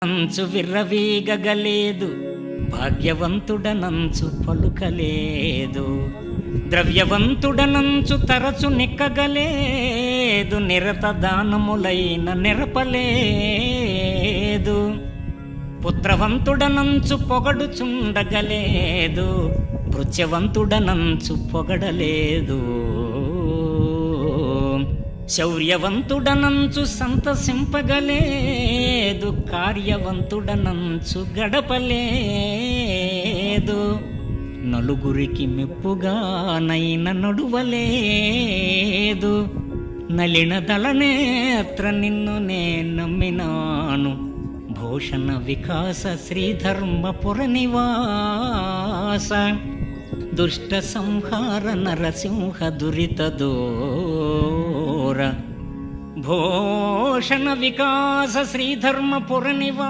నంచు విర్రవీగగలేదు, భాగ్యవంతుడనంచు పలుకలేదు. ద్రవ్యవంతుడనంచు తరచు నెక్కగలేదు, నిరత దానములైన నెరపలేదు. పుత్రవంతుడనంచు పొగడుచుండగలేదు, భృత్యవంతుడనంచు పొగడలేదు. శౌర్యవంతుడనంచు సంతసింపగలేదు, కార్యవంతుడనంచు గడపలేదు. నలుగురికి మెప్పుగానైన నడువలేదు, నలిన దళనేత్ర నిన్ను నే నమ్మినాను. భూషణ వికాస శ్రీధర్మపుర నివాస, దుష్ట సంహార నరసింహ దురిత దూర. భూషణ వికాస శ్రీధర్మపుర నివాస.